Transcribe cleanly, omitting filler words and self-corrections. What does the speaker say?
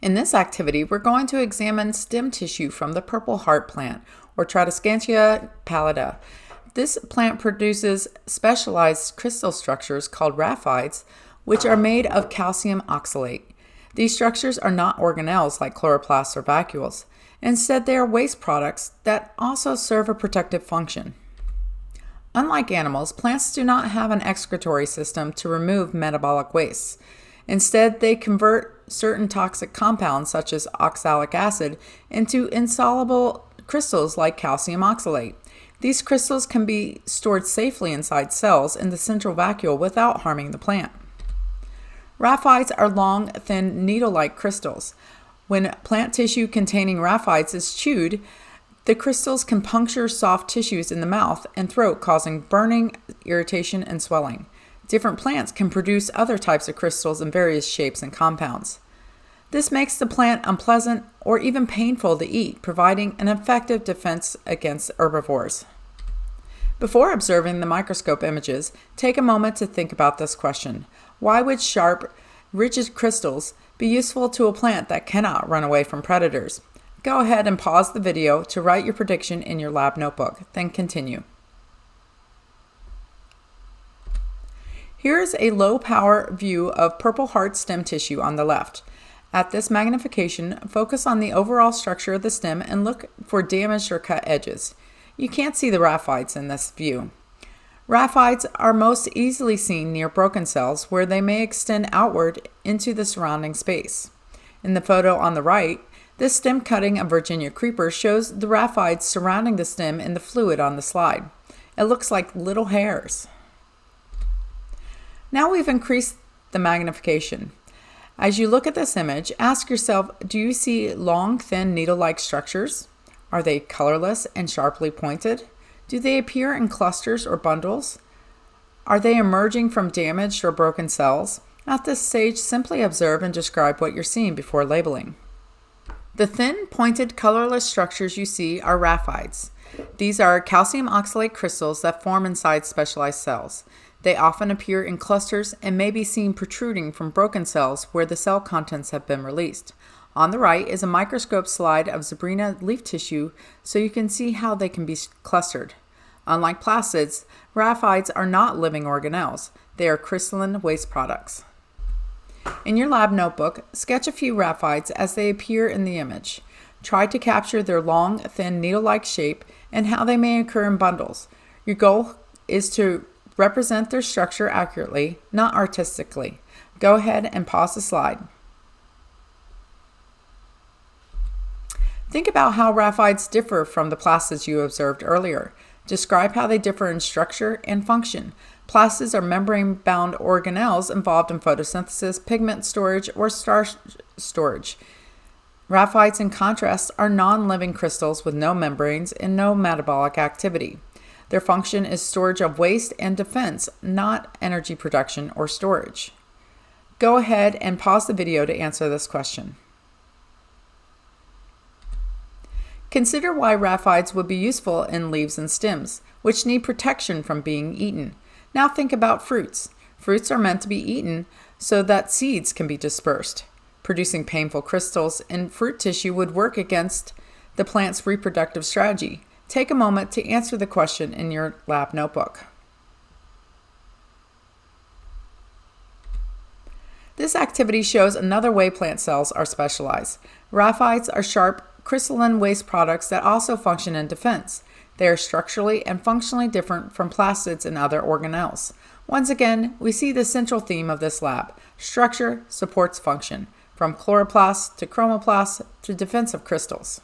In this activity, we're going to examine stem tissue from the purple heart plant, or Tradescantia pallida. This plant produces specialized crystal structures called Raphides, which are made of calcium oxalate. These structures are not organelles like chloroplasts or vacuoles. Instead, they are waste products that also serve a protective function. Unlike animals, plants do not have an excretory system to remove metabolic wastes. Instead, they convert certain toxic compounds, such as oxalic acid, into insoluble crystals like calcium oxalate. These crystals can be stored safely inside cells in the central vacuole without harming the plant. Raphides are long, thin, needle-like crystals. When plant tissue containing raphides is chewed, the crystals can puncture soft tissues in the mouth and throat, causing burning, irritation, and swelling. Different plants can produce other types of crystals in various shapes and compounds. This makes the plant unpleasant or even painful to eat, providing an effective defense against herbivores. Before observing the microscope images, take a moment to think about this question. Why would sharp, rigid crystals be useful to a plant that cannot run away from predators? Go ahead and pause the video to write your prediction in your lab notebook, then continue. Here is a low-power view of purple heart stem tissue on the left. At this magnification, focus on the overall structure of the stem and look for damaged or cut edges. You can't see the raphides in this view. Raphides are most easily seen near broken cells, where they may extend outward into the surrounding space. In the photo on the right, this stem cutting of Virginia creeper shows the raphides surrounding the stem in the fluid on the slide. It looks like little hairs. Now we've increased the magnification. As you look at this image, ask yourself, do you see long, thin, needle-like structures? Are they colorless and sharply pointed? Do they appear in clusters or bundles? Are they emerging from damaged or broken cells? At this stage, simply observe and describe what you're seeing before labeling. The thin, pointed, colorless structures you see are raphides. These are calcium oxalate crystals that form inside specialized cells. They often appear in clusters and may be seen protruding from broken cells where the cell contents have been released. On the right is a microscope slide of Zebrina leaf tissue so you can see how they can be clustered. Unlike plastids, raphides are not living organelles. They are crystalline waste products. In your lab notebook, sketch a few raphides as they appear in the image. Try to capture their long, thin, needle-like shape and how they may occur in bundles. Your goal is to represent their structure accurately, not artistically. Go ahead and pause the slide. Think about how raphides differ from the plastids you observed earlier. Describe how they differ in structure and function. Plastids are membrane-bound organelles involved in photosynthesis, pigment storage, or starch storage. Raphides, in contrast, are non-living crystals with no membranes and no metabolic activity. Their function is storage of waste and defense, not energy production or storage. Go ahead and pause the video to answer this question. Consider why raphides would be useful in leaves and stems, which need protection from being eaten. Now think about fruits. Fruits are meant to be eaten so that seeds can be dispersed. Producing painful crystals in fruit tissue would work against the plant's reproductive strategy. Take a moment to answer the question in your lab notebook. This activity shows another way plant cells are specialized. Raphides are sharp, crystalline waste products that also function in defense. They are structurally and functionally different from plastids and other organelles. Once again, we see the central theme of this lab. Structure supports function, from chloroplasts to chromoplasts to defensive crystals.